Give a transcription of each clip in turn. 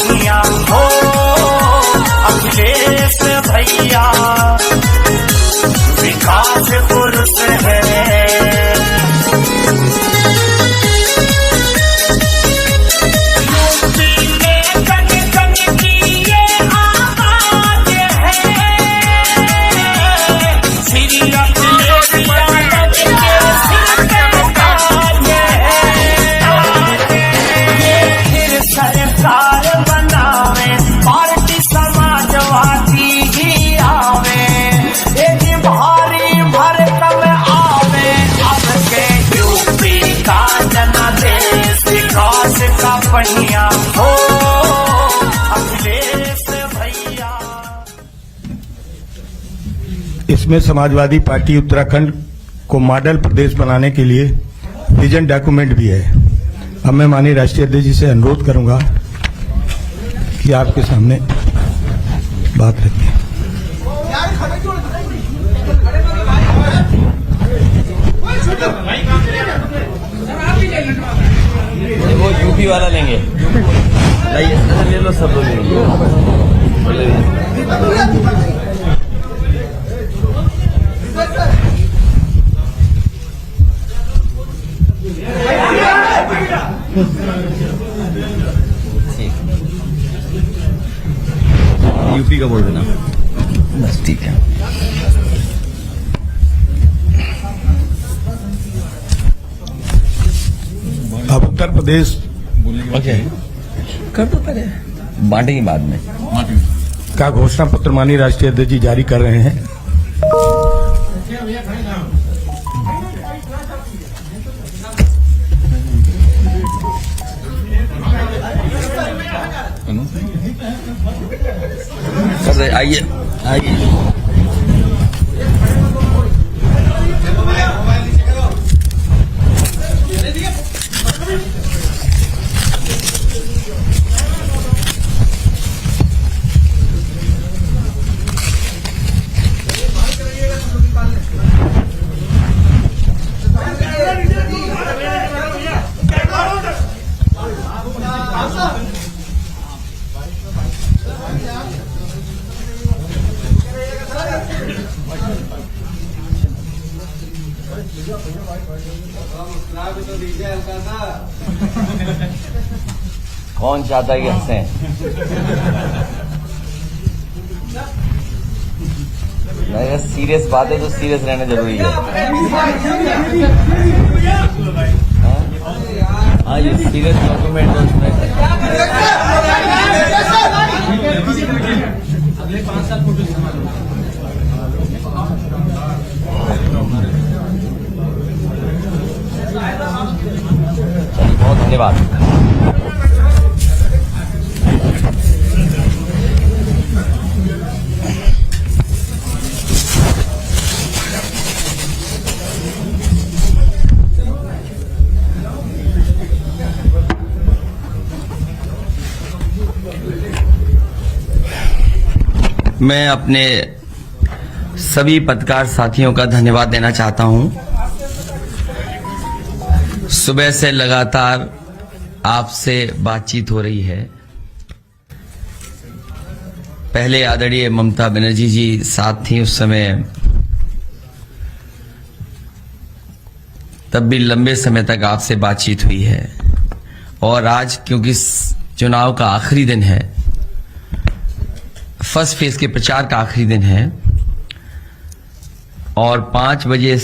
पहिया हो अखिलेश भैया विकास पुरुष है। पहिया हो अखिलेश भैया। इसमें समाजवादी पार्टी उत्तराखंड को मॉडल प्रदेश बनाने के लिए विजन डॉक्यूमेंट भी है। अब मैं माननीय राष्ट्रीय अध्यक्ष जी से अनुरोध करूंगा कि आपके सामने बात रखें। वो यूपी वाला लेंगे, ले लो, सब लोग लेंगे। यूपी का बोल देना बस, ठीक है। अब उत्तर प्रदेश ओके कर दो, पहले बांटेंगे बाद में। का घोषणा पत्र माननीय राष्ट्रीय अध्यक्ष जी जारी कर रहे हैं। आइए आइए, कौन चाहता है कि हंसें? अगर सीरियस बात है तो सीरियस रहना जरूरी है। हाँ, ये सीरियस डॉक्यूमेंट है उसमें। अगले 5 साल फोटो बहुत धन्यवाद। मैं अपने सभी पत्रकार साथियों का धन्यवाद देना चाहता हूं। सुबह से लगातार आपसे बातचीत हो रही है। पहले आदरणीय ममता बनर्जी जी साथ थी उस समय, तब भी लंबे समय तक आपसे बातचीत हुई है। और आज क्योंकि चुनाव का आखिरी दिन है, फर्स्ट फेज के प्रचार का आखिरी दिन है और 5 बजे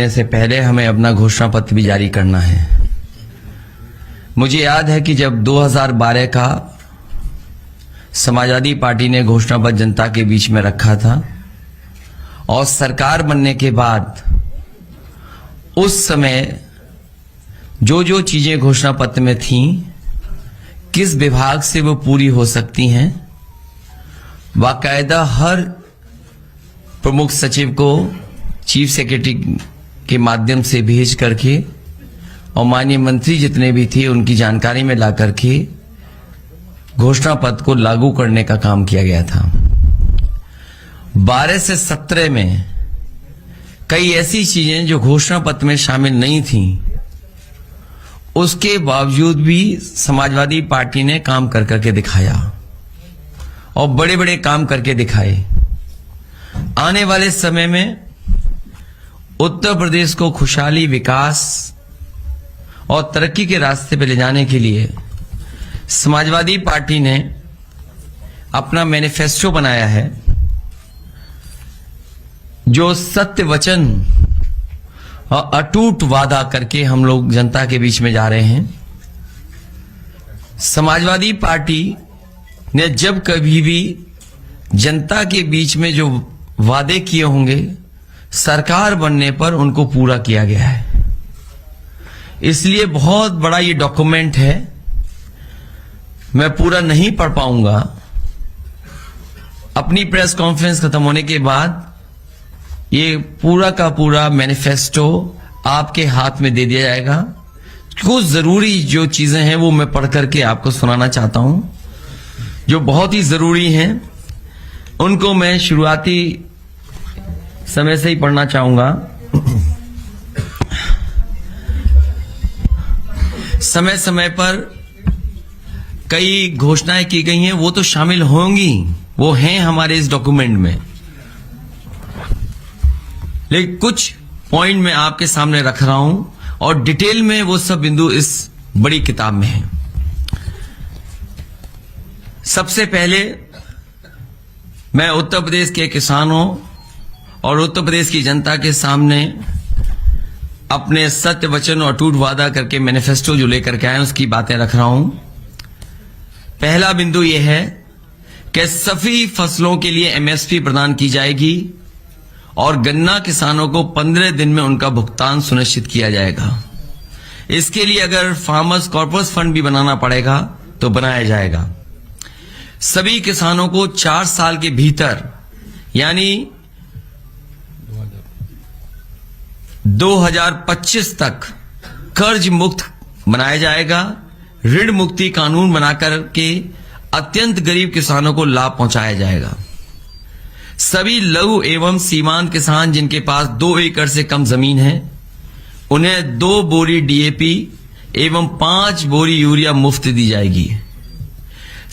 से पहले हमें अपना घोषणा पत्र भी जारी करना है। मुझे याद है कि जब 2012 का समाजवादी पार्टी ने घोषणा पत्र जनता के बीच में रखा था और सरकार बनने के बाद उस समय जो जो चीजें घोषणा पत्र में थीं, किस विभाग से वो पूरी हो सकती हैं, बाकायदा हर प्रमुख सचिव को चीफ सेक्रेटरी के माध्यम से भेज करके और माननीय मंत्री जितने भी थे उनकी जानकारी में ला करके घोषणा पत्र को लागू करने का काम किया गया था। 12 से 17 में कई ऐसी चीजें जो घोषणा पत्र में शामिल नहीं थीं, उसके बावजूद भी समाजवादी पार्टी ने काम कर करके दिखाया। और बड़े बड़े काम करके दिखाए। आने वाले समय में उत्तर प्रदेश को खुशहाली, विकास और तरक्की के रास्ते पर ले जाने के लिए समाजवादी पार्टी ने अपना मैनिफेस्टो बनाया है, जो सत्य वचन और अटूट वादा करके हम लोग जनता के बीच में जा रहे हैं। समाजवादी पार्टी ने जब कभी भी जनता के बीच में जो वादे किए होंगे, सरकार बनने पर उनको पूरा किया गया है। इसलिए बहुत बड़ा ये डॉक्यूमेंट है, मैं पूरा नहीं पढ़ पाऊंगा। अपनी प्रेस कॉन्फ्रेंस खत्म होने के बाद ये पूरा का पूरा मैनिफेस्टो आपके हाथ में दे दिया जाएगा। कुछ जरूरी जो चीजें हैं वो मैं पढ़ करके आपको सुनाना चाहता हूं, जो बहुत ही जरूरी हैं। उनको मैं शुरुआती समय से ही पढ़ना चाहूंगा। समय समय पर कई घोषणाएं की गई हैं, वो तो शामिल होंगी, वो हैं हमारे इस डॉक्यूमेंट में, लेकिन कुछ पॉइंट मैं आपके सामने रख रहा हूं और डिटेल में वो सब बिंदु इस बड़ी किताब में हैं। सबसे पहले मैं उत्तर प्रदेश के किसानों और उत्तर प्रदेश की जनता के सामने अपने सत्य वचन और अटूट वादा करके मैनिफेस्टो जो लेकर के आए उसकी बातें रख रहा हूं। पहला बिंदु यह है कि सभी फसलों के लिए एमएसपी प्रदान की जाएगी और गन्ना किसानों को 15 दिन में उनका भुगतान सुनिश्चित किया जाएगा। इसके लिए अगर फार्मर्स कॉर्पस फंड भी बनाना पड़ेगा तो बनाया जाएगा। सभी किसानों को 4 साल के भीतर यानी 2025 तक कर्ज मुक्त बनाया जाएगा। ऋण मुक्ति कानून बनाकर के अत्यंत गरीब किसानों को लाभ पहुंचाया जाएगा। सभी लघु एवं सीमांत किसान जिनके पास 2 एकड़ से कम जमीन है, उन्हें 2 बोरी डीएपी एवं 5 बोरी यूरिया मुफ्त दी जाएगी।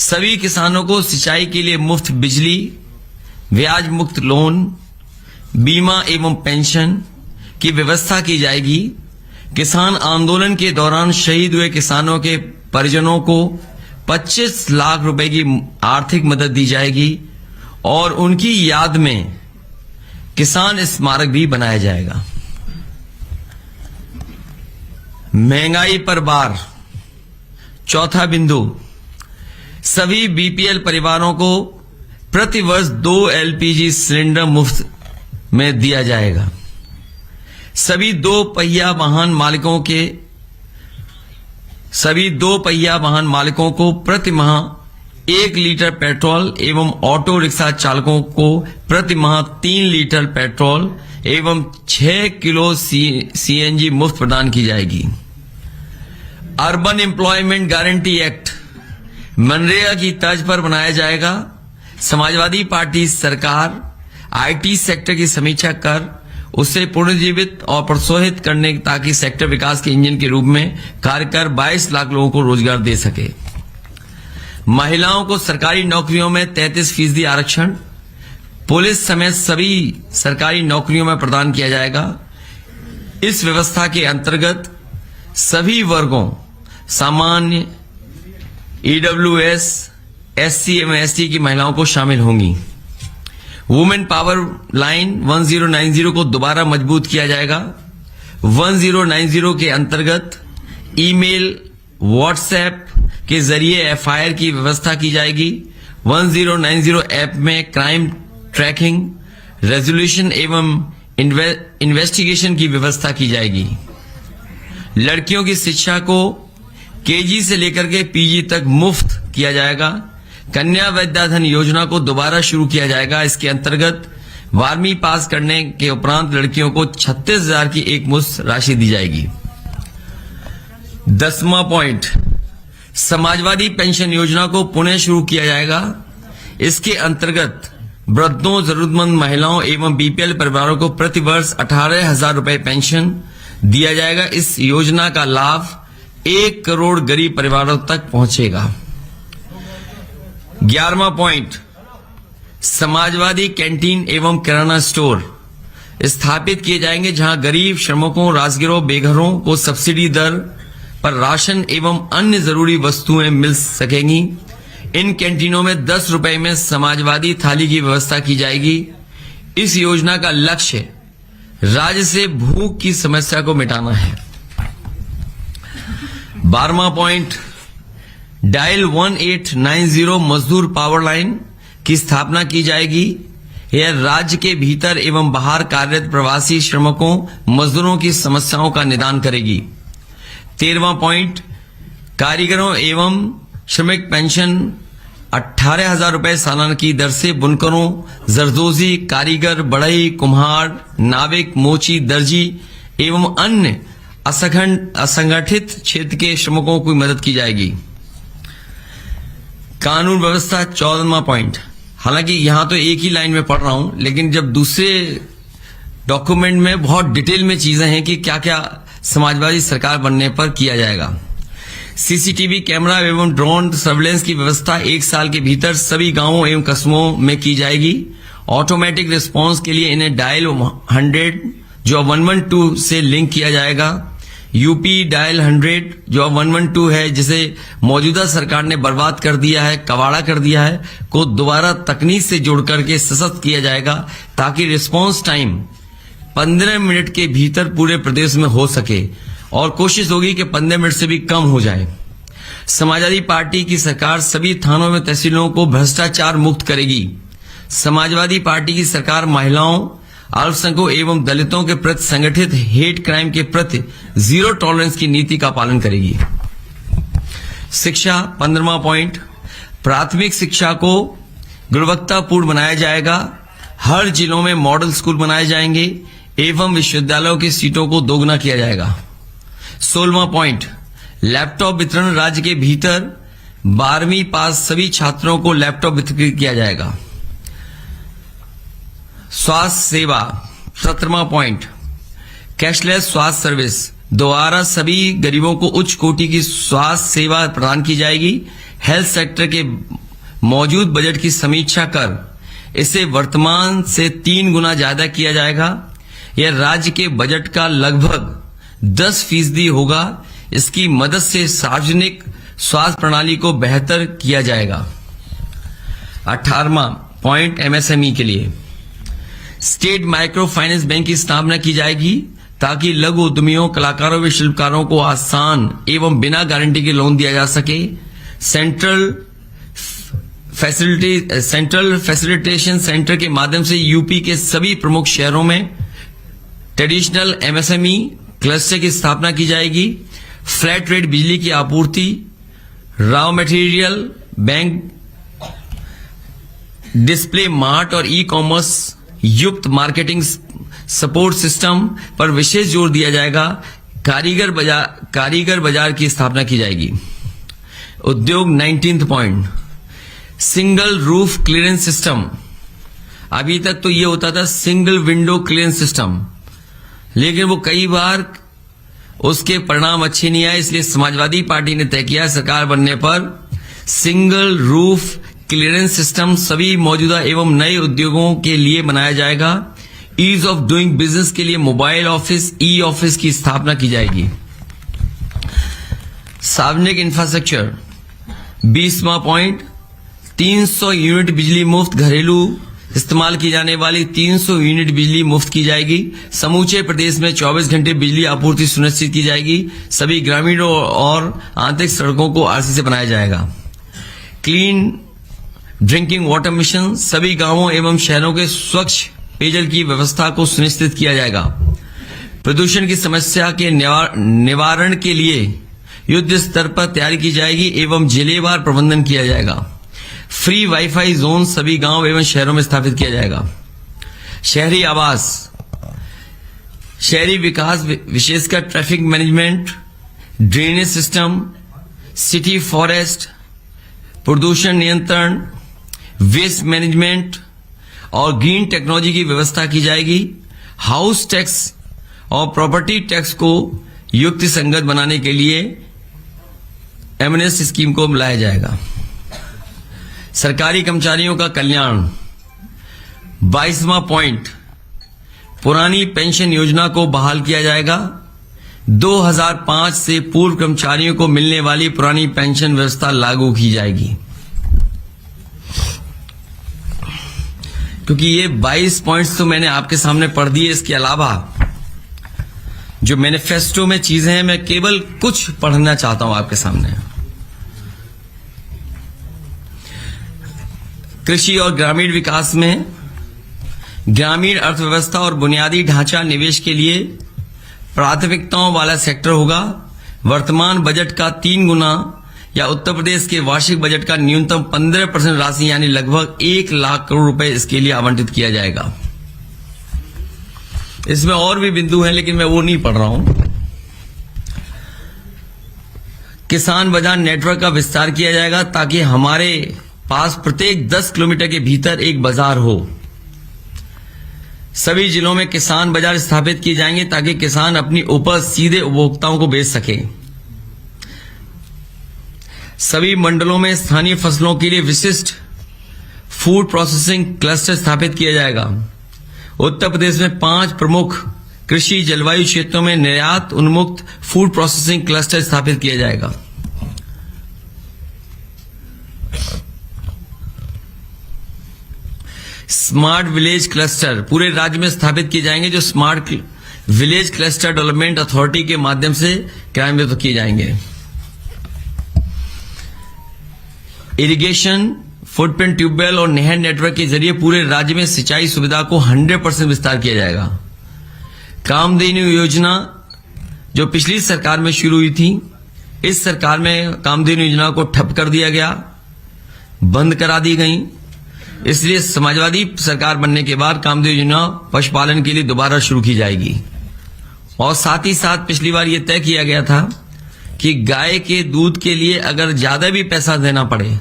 सभी किसानों को सिंचाई के लिए मुफ्त बिजली, ब्याज मुक्त लोन, बीमा एवं पेंशन की व्यवस्था की जाएगी। किसान आंदोलन के दौरान शहीद हुए किसानों के परिजनों को 25 लाख रुपए की आर्थिक मदद दी जाएगी और उनकी याद में किसान स्मारक भी बनाया जाएगा। महंगाई पर बार, चौथा बिंदु, सभी बीपीएल परिवारों को प्रति वर्ष 2 एलपीजी सिलेंडर मुफ्त में दिया जाएगा। सभी 2 पहिया वाहन मालिकों को प्रति माह 1 लीटर पेट्रोल एवं ऑटो रिक्शा चालकों को प्रति माह 3 लीटर पेट्रोल एवं 6 किलो सीएनजी मुफ्त प्रदान की जाएगी। Urban employment guarantee act MNREGA की तर्ज पर बनाया जाएगा। समाजवादी पार्टी सरकार आईटी सेक्टर की समीक्षा कर उसे पुनर्जीवित और प्रोत्साहित करने ताकि सेक्टर विकास के इंजन के रूप में कार्य कर 22 लाख लोगों को रोजगार दे सके। महिलाओं को सरकारी नौकरियों में 33% आरक्षण पुलिस समेत सभी सरकारी नौकरियों में प्रदान किया जाएगा। इस व्यवस्था के अंतर्गत सभी वर्गों सामान्य, ईडब्ल्यूएस, एससी एवं एसटी की महिलाओं को शामिल होंगी। वुमेन पावर लाइन 1090 को दोबारा मजबूत किया जाएगा। 1090 के अंतर्गत ईमेल, व्हाट्सएप के जरिए एफआईआर की व्यवस्था की जाएगी। 1090 ऐप में क्राइम ट्रैकिंग, रेजोल्यूशन एवं इन्वेस्टिगेशन की व्यवस्था की जाएगी। लड़कियों की शिक्षा को केजी से लेकर के पीजी तक मुफ्त किया जाएगा। कन्या विद्याधन योजना को दोबारा शुरू किया जाएगा। इसके अंतर्गत 12वीं पास करने के उपरांत लड़कियों को 36,000 की एक मुश्त राशि दी जाएगी। 10वां पॉइंट, समाजवादी पेंशन योजना को पुनः शुरू किया जाएगा। इसके अंतर्गत वृद्धों, जरूरतमंद महिलाओं एवं बीपीएल परिवारों को प्रति वर्ष 18,000 रुपए पेंशन दिया जाएगा। इस योजना का लाभ 1 करोड़ गरीब परिवारों तक पहुंचेगा। 11वां पॉइंट, समाजवादी कैंटीन एवं किराना स्टोर स्थापित किए जाएंगे, जहां गरीब, श्रमिकों, राजगिरों, बेघरों को सब्सिडी दर पर राशन एवं अन्य जरूरी वस्तुएं मिल सकेंगी। इन कैंटीनों में 10 रुपए में समाजवादी थाली की व्यवस्था की जाएगी। इस योजना का लक्ष्य राज्य से भूख की समस्या को मिटाना है। 12वां पॉइंट, डायल 1890 मजदूर पावर लाइन की स्थापना की जाएगी। यह राज्य के भीतर एवं बाहर कार्यरत प्रवासी श्रमिकों, मजदूरों की समस्याओं का निदान करेगी। 13वां पॉइंट, कारीगरों एवं श्रमिक पेंशन 18,000 रुपए सालाना की दर से बुनकरों, जरदोजी, कारीगर, बढ़ई, कुम्हार, नाविक, मोची, दर्जी एवं अन्य असंगठित क्षेत्र के श्रमिकों की मदद की जाएगी। कानून व्यवस्था 14वां पॉइंट, हालांकि यहां तो एक ही लाइन में पढ़ रहा हूं, लेकिन जब दूसरे डॉक्यूमेंट में बहुत डिटेल में चीजें हैं कि क्या क्या समाजवादी सरकार बनने पर किया जाएगा। सीसीटीवी कैमरा एवं ड्रोन सर्वेलेंस की व्यवस्था 1 साल के भीतर सभी गांवों एवं कस्बों में की जाएगी। ऑटोमेटिक रिस्पांस के लिए इन्हें डायल 100 जो 112 से लिंक किया जाएगा। यूपी डायल 100 जो 112 है, जिसे मौजूदा सरकार ने बर्बाद कर दिया है, कबाड़ा कर दिया है, को दोबारा तकनीक से जोड़ करके सशक्त किया जाएगा, ताकि रिस्पांस टाइम 15 मिनट के भीतर पूरे प्रदेश में हो सके, और कोशिश होगी कि 15 मिनट से भी कम हो जाए। समाजवादी पार्टी की सरकार सभी थानों में तहसीलों को भ्रष्टाचार मुक्त करेगी। समाजवादी पार्टी की सरकार महिलाओं, अल्पसंख्यकों एवं दलितों के प्रति संगठित हेट क्राइम के प्रति जीरो टॉलरेंस की नीति का पालन करेगी। शिक्षा 15वां पॉइंट, प्राथमिक शिक्षा को गुणवत्तापूर्ण बनाया जाएगा। हर जिलों में मॉडल स्कूल बनाए जाएंगे एवं विश्वविद्यालयों की सीटों को दोगुना किया जाएगा। 16वां पॉइंट, लैपटॉप वितरण राज्य के भीतर 12वीं पास सभी छात्रों को लैपटॉप वितरित किया जाएगा। स्वास्थ्य सेवा 17वां पॉइंट, कैशलेस स्वास्थ्य सर्विस द्वारा सभी गरीबों को उच्च कोटि की स्वास्थ्य सेवा प्रदान की जाएगी। हेल्थ सेक्टर के मौजूद बजट की समीक्षा कर इसे वर्तमान से 3 गुना ज्यादा किया जाएगा। यह राज्य के बजट का लगभग 10% होगा। इसकी मदद से सार्वजनिक स्वास्थ्य प्रणाली को बेहतर किया जाएगा। 18वां पॉइंट, एमएसएमई के लिए स्टेट माइक्रो फाइनेंस बैंक की स्थापना की जाएगी, ताकि लघु उद्यमियों, कलाकारों व शिल्पकारों को आसान एवं बिना गारंटी के लोन दिया जा सके। सेंट्रल फैसिलिटेशन सेंटर के माध्यम से यूपी के सभी प्रमुख शहरों में ट्रेडिशनल एमएसएमई क्लस्टर की स्थापना की जाएगी। फ्लैट रेट बिजली की आपूर्ति, raw material bank, display mart और ई कॉमर्स युक्त मार्केटिंग सपोर्ट सिस्टम पर विशेष जोर दिया जाएगा। कारीगर बाजार की स्थापना की जाएगी। उद्योग 19th point, single roof clearance system. अभी तक तो ये होता था सिंगल विंडो क्लियरेंस सिस्टम, लेकिन वो कई बार उसके परिणाम अच्छे नहीं आए, इसलिए समाजवादी पार्टी ने तय किया सरकार बनने पर सिंगल रूफ क्लियरेंस सिस्टम सभी मौजूदा एवं नए उद्योगों के लिए बनाया जाएगा। ईज ऑफ डूइंग बिजनेस के लिए मोबाइल ऑफिस, ई ऑफिस की स्थापना की जाएगी। सार्वजनिक इंफ्रास्ट्रक्चर 20वां पॉइंट, 300 यूनिट बिजली मुफ्त, घरेलू इस्तेमाल की जाने वाली 300 यूनिट बिजली मुफ्त की जाएगी। समूचे प्रदेश में 24 घंटे बिजली आपूर्ति सुनिश्चित की जाएगी। सभी ग्रामीणों और आंतरिक सड़कों को आरसी से बनाया जाएगा। क्लीन ड्रिंकिंग वाटर मिशन, सभी गांवों एवं शहरों के स्वच्छ पेयजल की व्यवस्था को सुनिश्चित किया जाएगा। प्रदूषण की समस्या के निवारण के लिए युद्ध स्तर पर तैयारी की जाएगी एवं जिलेवार प्रबंधन किया जाएगा। फ्री वाईफाई जोन सभी गांव एवं शहरों में स्थापित किया जाएगा। शहरी आवास, शहरी विकास विशेषकर traffic management, drainage system, city forest, प्रदूषण नियंत्रण, वेस्ट मैनेजमेंट और ग्रीन टेक्नोलॉजी की व्यवस्था की जाएगी। हाउस टैक्स और प्रॉपर्टी टैक्स को युक्ति संगत बनाने के लिए एमएनएस स्कीम को लाया जाएगा। सरकारी कर्मचारियों का कल्याण, 22वां पॉइंट, पुरानी पेंशन योजना को बहाल किया जाएगा। 2005 से पूर्व कर्मचारियों को मिलने वाली पुरानी पेंशन व्यवस्था लागू की जाएगी। क्योंकि ये 22 पॉइंट्स तो मैंने आपके सामने पढ़ दिए, इसके अलावा जो मैनिफेस्टो में चीजें हैं मैं केवल कुछ पढ़ना चाहता हूं आपके सामने। कृषि और ग्रामीण विकास में ग्रामीण अर्थव्यवस्था और बुनियादी ढांचा निवेश के लिए प्राथमिकताओं वाला सेक्टर होगा। वर्तमान बजट का 3 गुना या उत्तर प्रदेश के वार्षिक बजट का न्यूनतम 15% राशि यानी लगभग 1 लाख करोड़ रुपए इसके लिए आवंटित किया जाएगा। इसमें और भी बिंदु हैं लेकिन मैं वो नहीं पढ़ रहा हूं। किसान बाजार नेटवर्क का विस्तार किया जाएगा ताकि हमारे पास प्रत्येक 10 किलोमीटर के भीतर एक बाजार हो। सभी जिलों में किसान बाजार स्थापित किए जाएंगे ताकि किसान अपनी उपज सीधे उपभोक्ताओं को बेच सके। सभी मंडलों में स्थानीय फसलों के लिए विशिष्ट फूड प्रोसेसिंग क्लस्टर स्थापित किया जाएगा। उत्तर प्रदेश में 5 प्रमुख कृषि जलवायु क्षेत्रों में निर्यात उन्मुक्त फूड प्रोसेसिंग क्लस्टर स्थापित किया जाएगा। स्मार्ट विलेज क्लस्टर पूरे राज्य में स्थापित किए जाएंगे, जो smart village cluster development authority के माध्यम से क्रियान्वित किए जाएंगे। इरिगेशन, फुटप्रिंट ट्यूबवेल और नहर नेटवर्क के जरिए पूरे राज्य में सिंचाई सुविधा को 100% विस्तार किया जाएगा। कामधेनु योजना जो पिछली सरकार में शुरू हुई थी, इस सरकार में कामधेनु योजना को ठप कर दिया गया, बंद करा दी गई। इसलिए समाजवादी सरकार बनने के बाद कामधेनु योजना पशुपालन के लिए दोबारा शुरू की जाएगी। और साथ ही साथ पिछली बार यह तय किया गया था कि गाय के दूध के लिए अगर ज्यादा भी पैसा देना पड़े,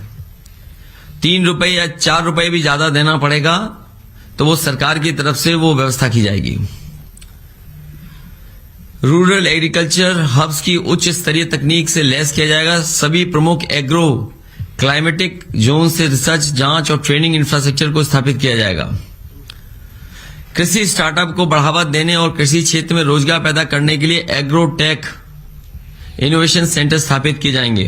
3 रुपए या 4 रुपए भी ज्यादा देना पड़ेगा, तो वो सरकार की तरफ से वो व्यवस्था की जाएगी। रूरल एग्रीकल्चर हब्स की उच्च स्तरीय तकनीक से लैस किया जाएगा। सभी प्रमुख एग्रो क्लाइमेटिक जोन से रिसर्च, जांच और ट्रेनिंग इंफ्रास्ट्रक्चर को स्थापित किया जाएगा। कृषि स्टार्टअप को बढ़ावा देने और कृषि क्षेत्र में रोजगार पैदा करने के लिए एग्रोटेक इनोवेशन सेंटर स्थापित किए जाएंगे।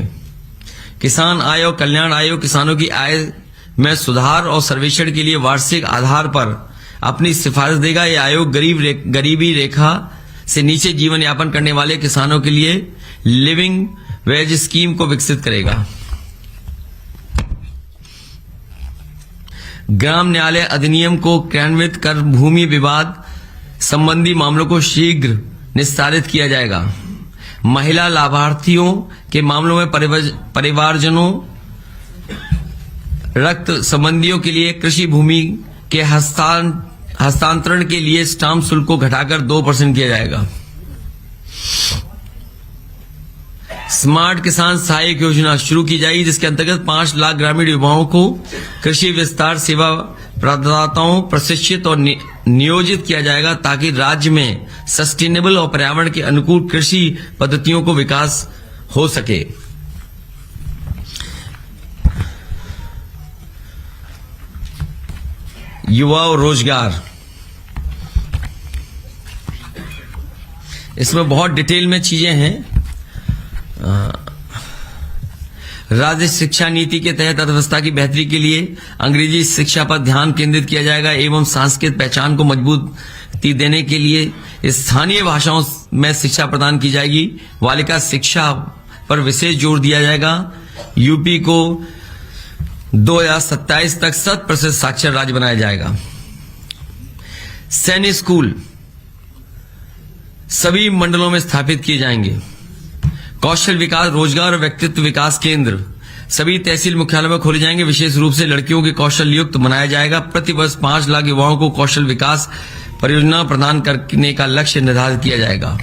किसान आय और कल्याण आयोग किसानों की आय में सुधार और सर्वेक्षण के लिए वार्षिक आधार पर अपनी सिफारिश देगा। यह आयोग गरीबी रेखा से नीचे जीवन यापन करने वाले किसानों के लिए लिविंग वेज स्कीम को विकसित करेगा। ग्राम न्यायालय अधिनियम को क्रियान्वित कर भूमि विवाद संबंधी मामलों को शीघ्र निस्तारित किया जाएगा। महिला लाभार्थियों के मामलों में परिवारजनों, रक्त संबंधियों के लिए कृषि भूमि के हस्तांतरण के लिए स्टाम्प शुल्क को घटाकर 2% किया जाएगा। स्मार्ट किसान सहायक योजना शुरू की जाएगी, जिसके अंतर्गत 5 लाख ग्रामीण युवाओं को कृषि विस्तार सेवा प्रदाताओं प्रशिक्षित और नियोजित किया जाएगा ताकि राज्य में सस्टेनेबल और पर्यावरण के अनुकूल कृषि पद्धतियों को विकास हो सके। युवा और रोजगार, इसमें बहुत डिटेल में चीजें हैं। राज्य शिक्षा नीति के तहत अर्थव्यवस्था की बेहतरी के लिए अंग्रेजी शिक्षा पर ध्यान केंद्रित किया जाएगा एवं सांस्कृतिक पहचान को मजबूती देने के लिए स्थानीय भाषाओं में शिक्षा प्रदान की जाएगी। बालिका शिक्षा पर विशेष जोर दिया जाएगा। यूपी को 2027 तक 100% साक्षर राज्य बनाया जाएगा। सैनिक स्कूल सभी मंडलों में स्थापित किए जाएंगे। कौशल विकास, रोजगार और व्यक्तित्व विकास केंद्र सभी तहसील मुख्यालयों में खोले जाएंगे। विशेष रूप से लड़कियों के कौशल युक्त बनाया जाएगा। प्रति वर्ष 5 लाख युवाओं को कौशल विकास परियोजना प्रदान करने का लक्ष्य निर्धारित किया जाएगा।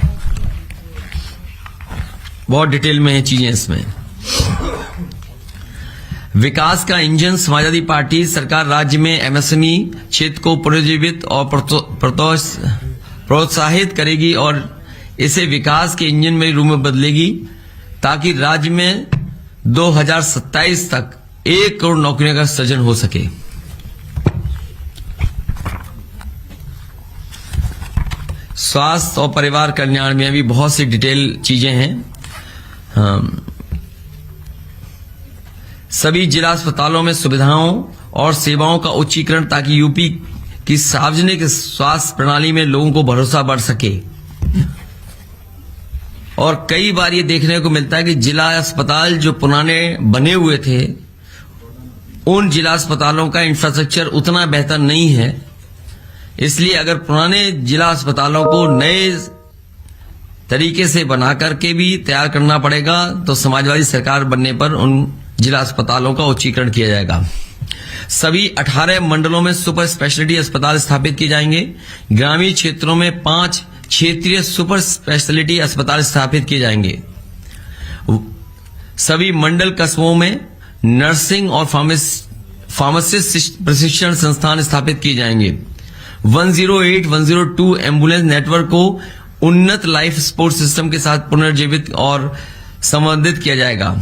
बहुत डिटेल में है चीजें इसमें। विकास का इंजन समाजवादी पार्टी सरकार राज्य में एमएसएमई क्षेत्र को पुनर्जीवित और प्रोत्साहित करेगी और इसे विकास के इंजन में रूप में बदलेगी ताकि राज्य में 2027 तक 1 करोड़ नौकरियों का सृजन हो सके। स्वास्थ्य और परिवार कल्याण में भी बहुत सी डिटेल चीजें हैं। सभी जिला अस्पतालों में सुविधाओं और सेवाओं का उच्चीकरण ताकि यूपी की सार्वजनिक स्वास्थ्य प्रणाली में लोगों को भरोसा बढ़ सके। और कई बार ये देखने को मिलता है कि जिला अस्पताल जो पुराने बने हुए थे, उन जिला अस्पतालों का इंफ्रास्ट्रक्चर उतना बेहतर नहीं है। इसलिए अगर पुराने जिला अस्पतालों को नए तरीके से बना करके भी तैयार करना पड़ेगा तो समाजवादी सरकार बनने पर उन जिला अस्पतालों का उच्चीकरण किया जाएगा। सभी 18 मंडलों में सुपर स्पेशलिटी अस्पताल स्थापित किए जाएंगे। ग्रामीण क्षेत्रों में 5 क्षेत्रीय सुपर स्पेशलिटी अस्पताल स्थापित किए जाएंगे। सभी मंडल कस्बों में नर्सिंग और फार्मासिस्ट प्रशिक्षण संस्थान स्थापित किए जाएंगे। 108, 102 एम्बुलेंस नेटवर्क को उन्नत लाइफ सपोर्ट सिस्टम के साथ पुनर्जीवित और संवर्धित किया जाएगा।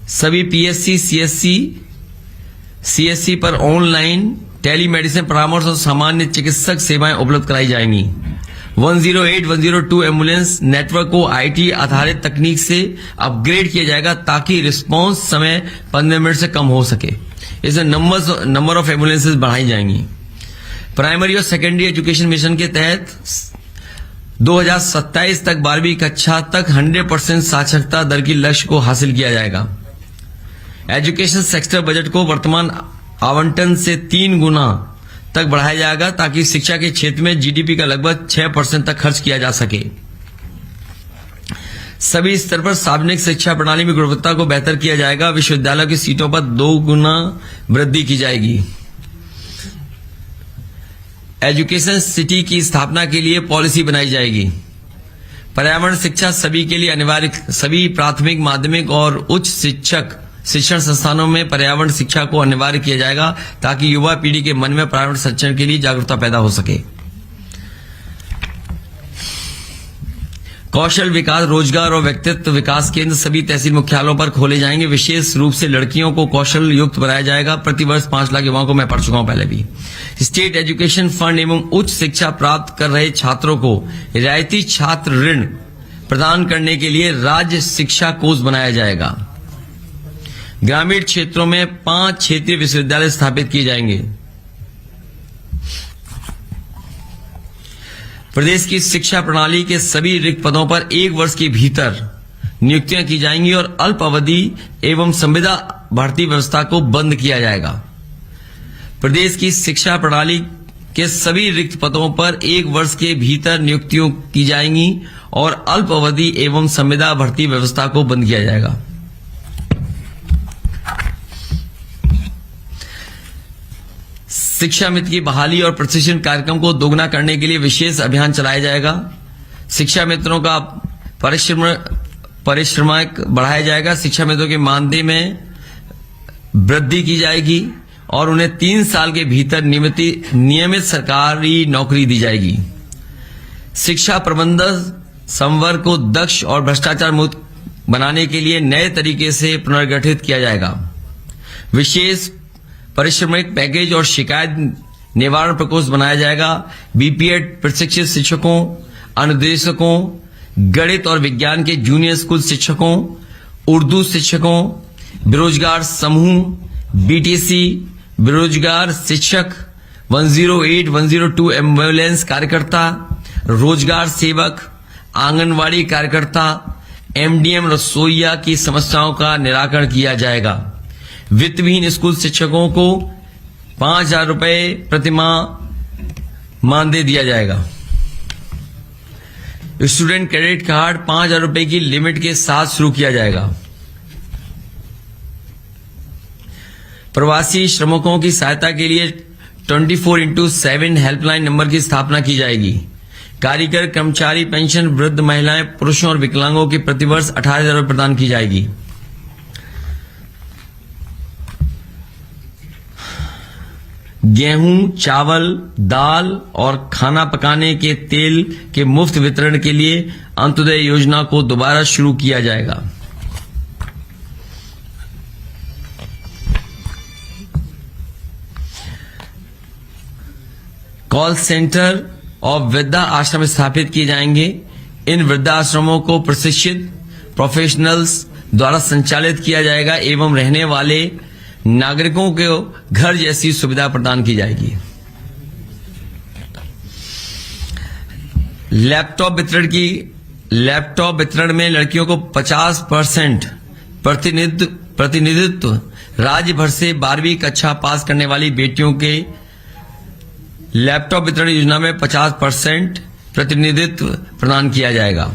सभी पीएससी, सीएससी पर ऑनलाइन टेलीमेडिसिन परामर्श और सामान्य चिकित्सक सेवाएं उपलब्ध कराई जाएंगी। 108, 102 एम्बुलेंस नेटवर्क को आईटी आधारित तकनीक से अपग्रेड किया जाएगा ताकि रिस्पांस समय 15 मिनट से कम हो सके। इसमें नंबर ऑफ एम्बुलेंसेज बढ़ाई जाएंगी। प्राइमरी और सेकेंडरी एजुकेशन मिशन के तहत 2027 तक 12वीं कक्षा तक 100% साक्षरता दर की लक्ष्य को हासिल किया जाएगा। एजुकेशन सेक्टर बजट को वर्तमान आवंटन से 3 गुना तक बढ़ाया जाएगा ताकि शिक्षा के क्षेत्र में जीडीपी का लगभग 6% तक खर्च किया जा सके। सभी स्तर पर सार्वजनिक शिक्षा प्रणाली में गुणवत्ता को बेहतर किया जाएगा। विश्वविद्यालय की सीटों पर 2 गुना वृद्धि की जाएगी। एजुकेशन सिटी की स्थापना के लिए पॉलिसी बनाई जाएगी। पर्यावरण शिक्षा सभी के लिए अनिवार्य। सभी प्राथमिक, माध्यमिक और उच्च शिक्षण संस्थानों में पर्यावरण शिक्षा को अनिवार्य किया जाएगा ताकि युवा पीढ़ी के मन में पर्यावरण संरक्षण के लिए जागरूकता पैदा हो सके। कौशल विकास, रोजगार और व्यक्तित्व विकास केंद्र सभी तहसील मुख्यालयों पर खोले जाएंगे। विशेष रूप से लड़कियों को कौशल युक्त बनाया जाएगा। प्रतिवर्ष 5 लाख युवाओं को, मैं पढ़ चुका हूं पहले भी। स्टेट एजुकेशन फंड एवं उच्च शिक्षा प्राप्त कर रहे छात्रों को रियायती छात्र ऋण प्रदान करने के लिए राज्य शिक्षा कोष बनाया जाएगा। ग्रामीण क्षेत्रों में 5 क्षेत्रीय विश्वविद्यालय स्थापित किए जाएंगे। प्रदेश की शिक्षा प्रणाली के सभी रिक्त पदों पर 1 वर्ष के भीतर नियुक्तियां की जाएंगी और अल्प अवधि एवं संविदा भर्ती व्यवस्था को बंद किया जाएगा। प्रदेश की शिक्षा प्रणाली के सभी रिक्त पदों पर 1 वर्ष के भीतर नियुक्तियों की जाएंगी और अल्प अवधि एवं संविदा भर्ती व्यवस्था को बंद किया जाएगा। शिक्षा मित्र की बहाली और प्रशिक्षण कार्यक्रम को दोगुना करने के लिए विशेष अभियान चलाया जाएगा। शिक्षा मित्रों का परिश्रम बढ़ाया जाएगा। शिक्षा मित्रों के मानदेय में वृद्धि की जाएगी और उन्हें 3 साल के भीतर नियमित सरकारी नौकरी दी जाएगी। शिक्षा प्रबंधन संवर्ग को दक्ष और भ्रष्टाचार मुक्त बनाने के लिए नए तरीके से पुनर्गठित किया जाएगा। विशेष परिश्रमिक पैकेज और शिकायत निवारण प्रकोष्ठ बनाया जाएगा। बीपीएड प्रशिक्षित शिक्षकों, अनुदेशकों, गणित और विज्ञान के जूनियर स्कूल शिक्षकों, उर्दू शिक्षकों, बेरोजगार समूह, बीटीसी, बेरोजगार शिक्षक, 108, 102 एम्बुलेंस कार्यकर्ता, रोजगार सेवक, आंगनवाड़ी कार्यकर्ता, एमडीएम रसोइया की समस्याओं का निराकरण किया जाएगा। वित्तविहीन स्कूल शिक्षकों को 5,000 रुपए प्रतिमाह मानदेय दिया जाएगा। स्टूडेंट क्रेडिट कार्ड 5,000 रुपए की लिमिट के साथ शुरू किया जाएगा। प्रवासी श्रमिकों की सहायता के लिए 24x7 हेल्पलाइन नंबर की स्थापना की जाएगी। कारीगर, कर्मचारी पेंशन, वृद्ध महिलाएं, पुरुषों और विकलांगों की प्रतिवर्ष 18,000 रुपए प्रदान की जाएगी। गेहूं, चावल, दाल और खाना पकाने के तेल के मुफ्त वितरण के लिए अंत्योदय योजना को दोबारा शुरू किया जाएगा। कॉल सेंटर और वृद्धा आश्रम स्थापित किए जाएंगे। इन वृद्धाश्रमों को प्रशिक्षित प्रोफेशनल्स द्वारा संचालित किया जाएगा एवं रहने वाले नागरिकों को घर जैसी सुविधा प्रदान की जाएगी। लैपटॉप वितरण में लड़कियों को 50% प्रतिनिधित्व, राज्य भर से 12वीं कक्षा पास करने वाली बेटियों के लैपटॉप वितरण योजना में 50% प्रतिनिधित्व प्रदान किया जाएगा।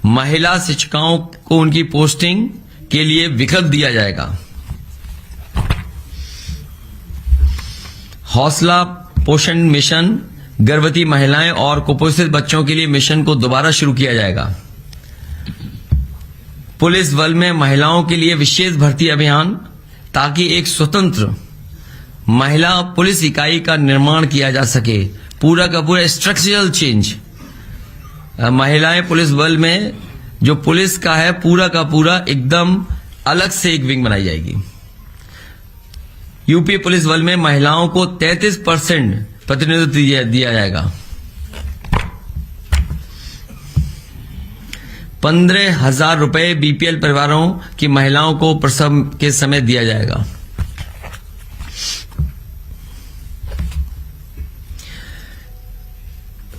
महिला शिक्षिकाओं को उनकी पोस्टिंग के लिए विकल्प दिया जाएगा। हौसला पोषण मिशन, गर्भवती महिलाएं और कुपोषित बच्चों के लिए मिशन को दोबारा शुरू किया जाएगा। पुलिस बल में महिलाओं के लिए विशेष भर्ती अभियान, ताकि एक स्वतंत्र महिला पुलिस इकाई का निर्माण किया जा सके। पूरा का पूरा स्ट्रक्चरल चेंज, महिलाएं पुलिस बल में जो पुलिस का है पूरा का पूरा एकदम अलग से एक विंग बनाई जाएगी। यूपी पुलिस बल में महिलाओं को 33% प्रतिनिधित्व दिया जाएगा। 15,000 रुपए बीपीएल परिवारों की महिलाओं को प्रसव के समय दिया जाएगा।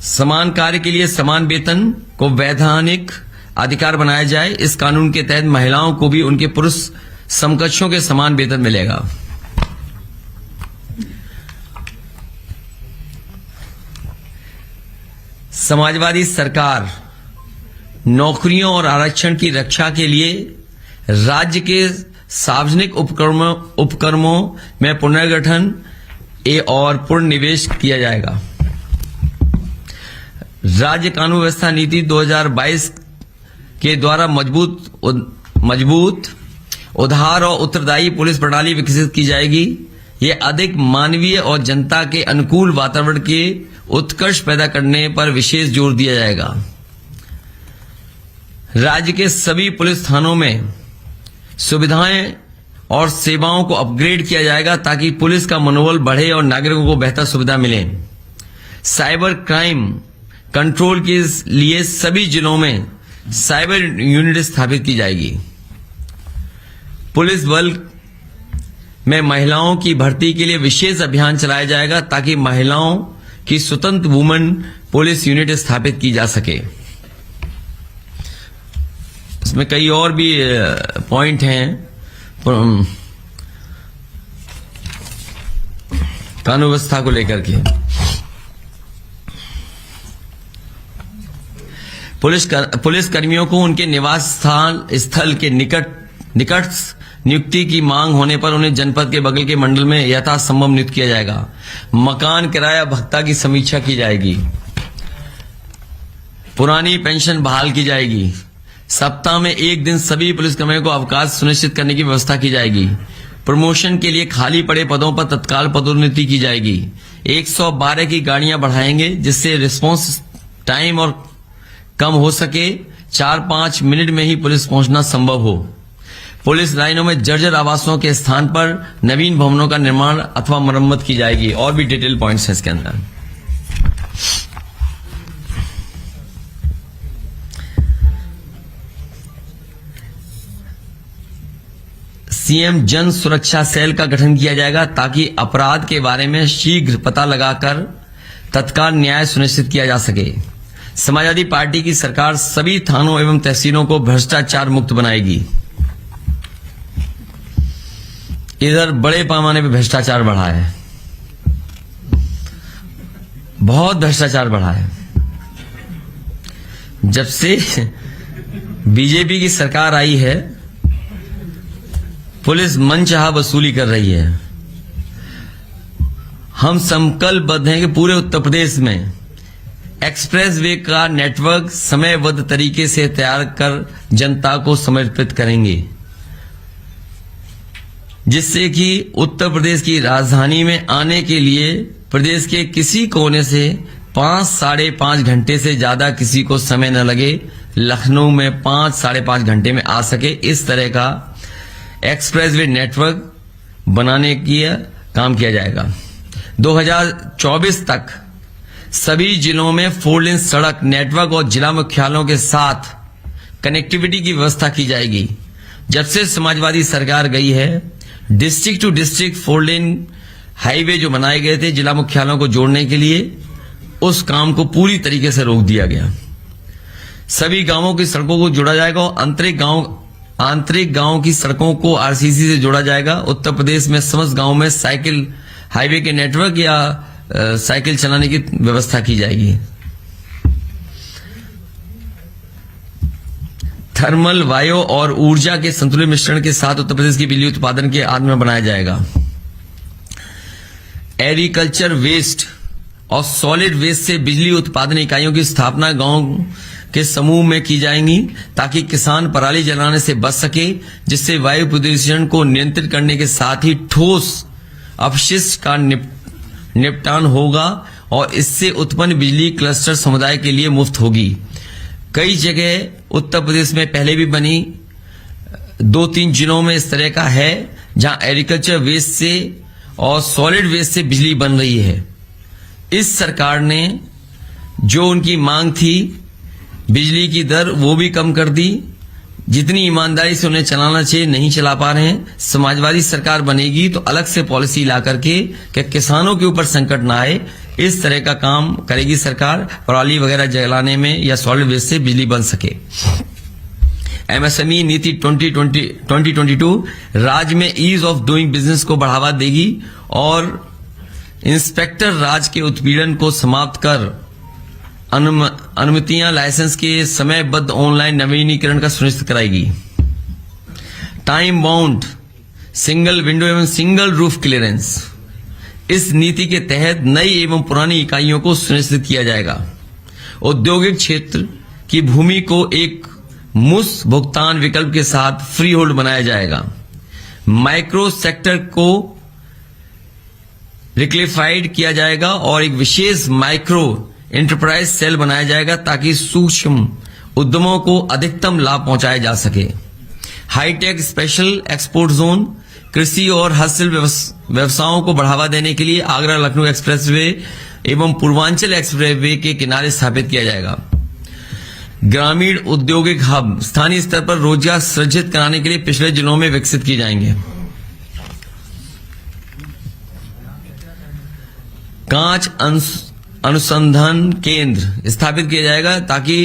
समान कार्य के लिए समान वेतन को वैधानिक अधिकार बनाया जाए। इस कानून के तहत महिलाओं को भी उनके पुरुष समकक्षों के समान वेतन मिलेगा। समाजवादी सरकार नौकरियों और आरक्षण की रक्षा के लिए राज्य के सार्वजनिक उपक्रमों में पुनर्गठन और पुनर्निवेश किया जाएगा। राज्य कानून व्यवस्था नीति 2022 के द्वारा मजबूत, उदार और उत्तरदायी पुलिस प्रणाली विकसित की जाएगी। यह अधिक मानवीय और जनता के अनुकूल वातावरण के उत्कर्ष पैदा करने पर विशेष जोर दिया जाएगा। राज्य के सभी पुलिस थानों में सुविधाएं और सेवाओं को अपग्रेड किया जाएगा, ताकि पुलिस का मनोबल बढ़े और नागरिकों को बेहतर सुविधा मिले। साइबर क्राइम कंट्रोल के लिए सभी जिलों में साइबर यूनिट स्थापित की जाएगी। पुलिस बल में महिलाओं की भर्ती के लिए विशेष अभियान चलाया जाएगा, ताकि महिलाओं की स्वतंत्र वुमेन पुलिस यूनिट स्थापित की जा सके। इसमें कई और भी पॉइंट हैं कानून व्यवस्था को लेकर के। पुलिस कर्मियों को उनके निवास स्थल के निकट नियुक्ति की मांग होने पर उन्हें जनपद के बगल के मंडल में यथासंभव नियुक्त किया जाएगा। मकान किराया भत्ता की समीक्षा की जाएगी। पुरानी पेंशन बहाल की जाएगी। सप्ताह में एक दिन सभी पुलिसकर्मियों को अवकाश सुनिश्चित करने की व्यवस्था की जाएगी। प्रमोशन के लिए खाली पड़े पदों पर तत्काल पदोन्नति की जाएगी। 112 की गाड़ियां बढ़ाएंगे, जिससे रिस्पांस टाइम और कम हो सके। 4-5 मिनट में ही पुलिस पहुंचना संभव हो। पुलिस लाइनों में जर्जर आवासों के स्थान पर नवीन भवनों का निर्माण अथवा मरम्मत की जाएगी। और भी डिटेल पॉइंट्स हैं इसके अंदर। सीएम जन सुरक्षा सेल का गठन किया जाएगा, ताकि अपराध के बारे में शीघ्र पता लगाकर तत्काल न्याय सुनिश्चित किया जा सके। समाजवादी पार्टी की सरकार सभी थानों एवं तहसीलों को भ्रष्टाचार मुक्त बनाएगी। इधर बड़े पैमाने पर भ्रष्टाचार बढ़ा है, बहुत भ्रष्टाचार बढ़ा है। जब से बीजेपी की सरकार आई है, पुलिस मनचाहा वसूली कर रही है। हम संकल्पबद्ध हैं कि पूरे उत्तर प्रदेश में एक्सप्रेसवे का नेटवर्क समयबद्ध तरीके से तैयार कर जनता को समर्पित करेंगे, जिससे कि उत्तर प्रदेश की राजधानी में आने के लिए प्रदेश के किसी कोने से 5-5.5 घंटे से ज्यादा किसी को समय न लगे। लखनऊ में 5-5.5 घंटे में आ सके, इस तरह का एक्सप्रेसवे नेटवर्क बनाने की काम किया जाएगा। 2024 तक सभी जिलों में 4 लेन सड़क नेटवर्क और जिला मुख्यालयों के साथ कनेक्टिविटी की व्यवस्था की जाएगी। जब से समाजवादी सरकार गई है, district to district 4 lane highway जो बनाए गए थे जिला मुख्यालयों को जोड़ने के लिए, उस काम को पूरी तरीके से रोक दिया गया। सभी गांवों की सड़कों को जोड़ा जाएगा और आंतरिक गांव की सड़कों को आरसीसी से जोड़ा जाएगा। उत्तर प्रदेश में समस्त गांवों में साइकिल हाईवे के नेटवर्क या साइकिल चलाने की व्यवस्था की जाएगी। थर्मल, वायु और ऊर्जा के संतुलित मिश्रण के साथ उत्तर प्रदेश की बिजली उत्पादन के आत्म बनाया जाएगा। एग्रीकल्चर वेस्ट और सॉलिड वेस्ट से बिजली उत्पादन इकाइयों की स्थापना गांव के समूह में की जाएंगी ताकि किसान पराली जलाने से बच सके, जिससे वायु प्रदूषण को नियंत्रित करने के साथ ही ठोस अपशिष्ट का निपटान होगा और इससे उत्पन्न बिजली क्लस्टर समुदाय के लिए मुफ्त होगी। कई जगह उत्तर प्रदेश में पहले भी बनी, 2-3 जिलों में इस तरह का है जहां एग्रीकल्चर वेस्ट से और सॉलिड वेस्ट से बिजली बन रही है। इस सरकार ने जो उनकी मांग थी बिजली की दर वो भी कम कर दी, जितनी ईमानदारी से उन्हें चलाना चाहिए नहीं चला पा रहे हैं। समाजवादी सरकार बनेगी तो अलग से पॉलिसी ला करके कि किसानों के ऊपर संकट ना आए, इस तरह का काम करेगी सरकार, पराली वगैरह जलाने में या सॉलिड वेस्ट से बिजली बन सके। एमएसएमई नीति 2022 राज्य में ईज ऑफ डूइंग बिजनेस को बढ़ावा देगी और इंस्पेक्टर राज के उत्पीड़न को समाप्त कर अनुमतियां लाइसेंस के समयबद्ध ऑनलाइन नवीनीकरण का सुनिश्चित कराएगी। टाइम बाउंड सिंगल विंडो एवं सिंगल रूफ क्लियरेंस, इस नीति के तहत नई एवं पुरानी इकाइयों को सुनिश्चित किया जाएगा। औद्योगिक क्षेत्र की भूमि को एक मुफ्त भुगतान विकल्प के साथ फ्री होल्ड बनाया जाएगा। माइक्रो सेक्टर को रिक्लेफाइड किया जाएगा और एक विशेष माइक्रो एंटरप्राइज सेल बनाया जाएगा ताकि सूक्ष्म उद्यमों को अधिकतम लाभ पहुंचाया जा सके। हाईटेक स्पेशल एक्सपोर्ट जोन कृषि और हस्तशिल्प व्यवसायों को बढ़ावा देने के लिए आगरा लखनऊ एक्सप्रेसवे एवं पूर्वांचल एक्सप्रेसवे के किनारे स्थापित किया जाएगा। ग्रामीण औद्योगिक हब स्थानीय स्तर पर रोजगार सृजित कराने के लिए पिछड़े जिलों में विकसित किए जाएंगे। कांच अनुसंधान केंद्र स्थापित किया जाएगा ताकि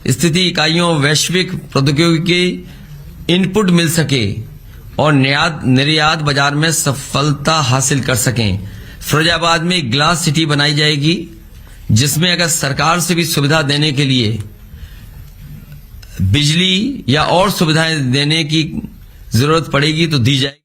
स्थिति इकाइयों वैश्विक प्रौद्योगिकी के इनपुट मिल सके और निर्यात बाजार में सफलता हासिल कर सकें। फिरोजाबाद में ग्लास सिटी बनाई जाएगी जिसमें अगर सरकार से भी सुविधा देने के लिए बिजली या और सुविधाएं देने की जरूरत पड़ेगी तो दी जाएगी।